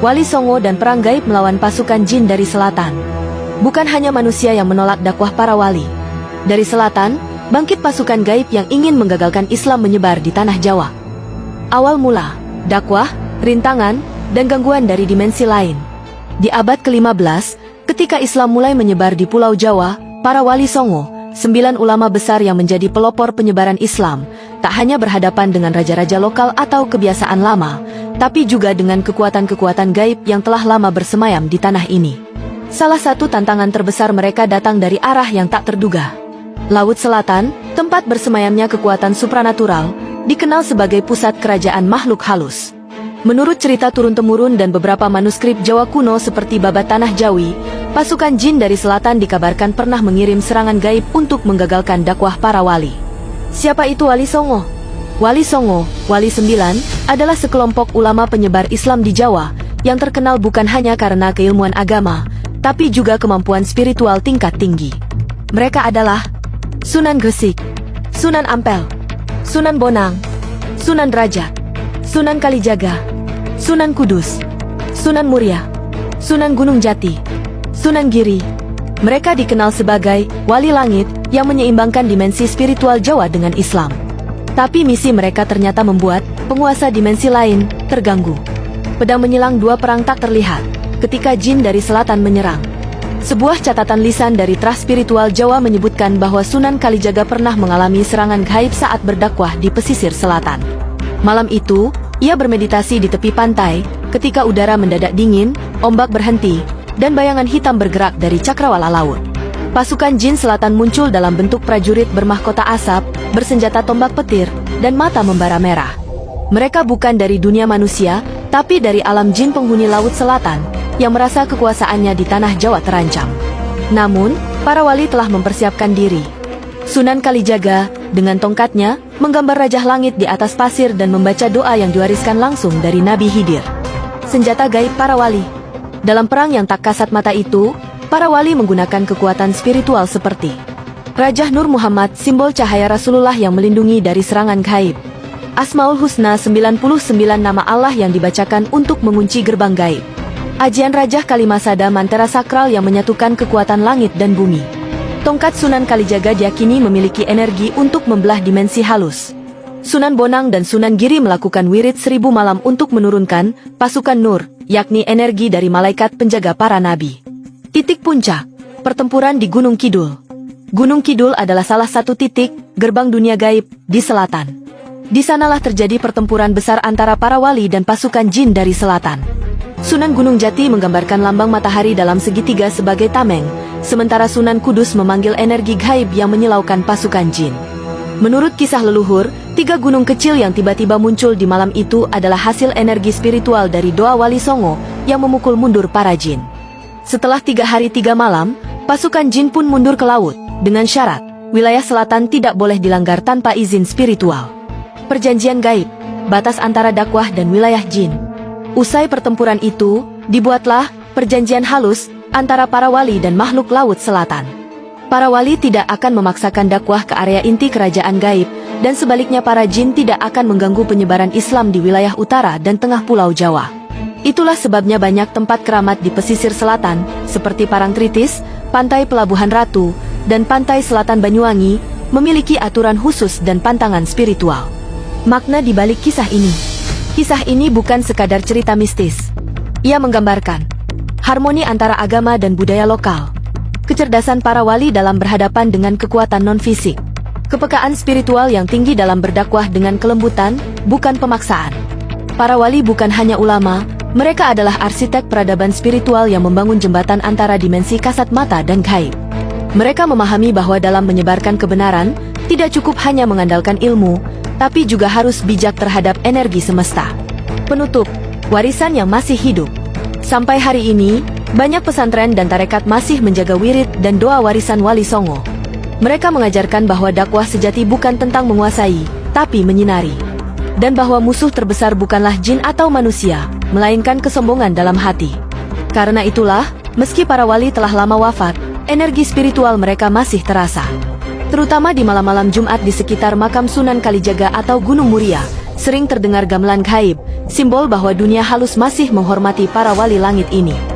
Wali Songo dan perang gaib melawan pasukan jin dari selatan. Bukan hanya manusia yang menolak dakwah para wali. Dari selatan, bangkit pasukan gaib yang ingin menggagalkan Islam menyebar di tanah Jawa. Awal mula, dakwah, rintangan, dan gangguan dari dimensi lain. Di abad ke-15, ketika Islam mulai menyebar di Pulau Jawa, para wali Songo, 9 ulama besar yang menjadi pelopor penyebaran Islam, tak hanya berhadapan dengan raja-raja lokal atau kebiasaan lama, tapi juga dengan kekuatan-kekuatan gaib yang telah lama bersemayam di tanah ini. Salah satu tantangan terbesar mereka datang dari arah yang tak terduga. Laut Selatan, tempat bersemayamnya kekuatan supranatural, dikenal sebagai pusat kerajaan makhluk halus. Menurut cerita turun-temurun dan beberapa manuskrip Jawa kuno seperti Babat Tanah Jawi, pasukan jin dari selatan dikabarkan pernah mengirim serangan gaib untuk menggagalkan dakwah para wali. Siapa itu Wali Songo? Wali Songo, Wali 9, adalah sekelompok ulama penyebar Islam di Jawa, yang terkenal bukan hanya karena keilmuan agama, tapi juga kemampuan spiritual tingkat tinggi. Mereka adalah Sunan Gresik, Sunan Ampel, Sunan Bonang, Sunan Derajat, Sunan Kalijaga, Sunan Kudus, Sunan Muria, Sunan Gunung Jati, Sunan Giri. Mereka dikenal sebagai Wali Langit yang menyeimbangkan dimensi spiritual Jawa dengan Islam. Tapi misi mereka ternyata membuat penguasa dimensi lain terganggu. Pedang menyilang dua perang tak terlihat ketika jin dari selatan menyerang. Sebuah catatan lisan dari Trah Spiritual Jawa menyebutkan bahwa Sunan Kalijaga pernah mengalami serangan gaib saat berdakwah di pesisir selatan. Malam itu, ia bermeditasi di tepi pantai, ketika udara mendadak dingin, ombak berhenti, dan bayangan hitam bergerak dari cakrawala laut. Pasukan jin selatan muncul dalam bentuk prajurit bermahkota asap, bersenjata tombak petir, dan mata membara merah. Mereka bukan dari dunia manusia, tapi dari alam jin penghuni Laut Selatan, yang merasa kekuasaannya di tanah Jawa terancam. Namun, para wali telah mempersiapkan diri. Sunan Kalijaga, dengan tongkatnya, menggambar rajah langit di atas pasir dan membaca doa yang diwariskan langsung dari Nabi Khidir. Senjata gaib para wali. Dalam perang yang tak kasat mata itu, para wali menggunakan kekuatan spiritual seperti Rajah Nur Muhammad, simbol cahaya Rasulullah yang melindungi dari serangan gaib. Asmaul Husna, 99 nama Allah yang dibacakan untuk mengunci gerbang gaib. Ajian Rajah Kalimasada, mantera sakral yang menyatukan kekuatan langit dan bumi. Tongkat Sunan Kalijaga diyakini memiliki energi untuk membelah dimensi halus. Sunan Bonang dan Sunan Giri melakukan wirid 1000 malam untuk menurunkan pasukan Nur, yakni energi dari malaikat penjaga para nabi. Titik puncak, pertempuran di Gunung Kidul. Gunung Kidul adalah salah satu titik gerbang dunia gaib di selatan. Di sanalah terjadi pertempuran besar antara para wali dan pasukan jin dari selatan. Sunan Gunung Jati menggambarkan lambang matahari dalam segitiga sebagai tameng, sementara Sunan Kudus memanggil energi gaib yang menyilaukan pasukan jin. Menurut kisah leluhur, 3 gunung kecil yang tiba-tiba muncul di malam itu adalah hasil energi spiritual dari doa Wali Songo yang memukul mundur para jin. Setelah 3 hari 3 malam, pasukan jin pun mundur ke laut, dengan syarat, wilayah selatan tidak boleh dilanggar tanpa izin spiritual. Perjanjian gaib, batas antara dakwah dan wilayah jin. Usai pertempuran itu, dibuatlah perjanjian halus antara para wali dan makhluk Laut Selatan. Para wali tidak akan memaksakan dakwah ke area inti kerajaan gaib, dan sebaliknya para jin tidak akan mengganggu penyebaran Islam di wilayah utara dan tengah Pulau Jawa. Itulah sebabnya banyak tempat keramat di pesisir selatan, seperti Parangtritis, Pantai Pelabuhan Ratu, dan Pantai Selatan Banyuwangi, memiliki aturan khusus dan pantangan spiritual. Makna di balik kisah ini. Kisah ini bukan sekadar cerita mistis. Ia menggambarkan harmoni antara agama dan budaya lokal, kecerdasan para wali dalam berhadapan dengan kekuatan non-fisik, kepekaan spiritual yang tinggi dalam berdakwah dengan kelembutan, bukan pemaksaan. Para wali bukan hanya ulama, mereka adalah arsitek peradaban spiritual yang membangun jembatan antara dimensi kasat mata dan gaib. Mereka memahami bahwa dalam menyebarkan kebenaran, tidak cukup hanya mengandalkan ilmu, tapi juga harus bijak terhadap energi semesta. Penutup, warisan yang masih hidup. Sampai hari ini, banyak pesantren dan tarekat masih menjaga wirid dan doa warisan Wali Songo. Mereka mengajarkan bahwa dakwah sejati bukan tentang menguasai, tapi menyinari. Dan bahwa musuh terbesar bukanlah jin atau manusia, melainkan kesombongan dalam hati. Karena itulah, meski para wali telah lama wafat, energi spiritual mereka masih terasa. Terutama di malam-malam Jumat di sekitar makam Sunan Kalijaga atau Gunung Muria, sering terdengar gamelan gaib, simbol bahwa dunia halus masih menghormati para wali langit ini.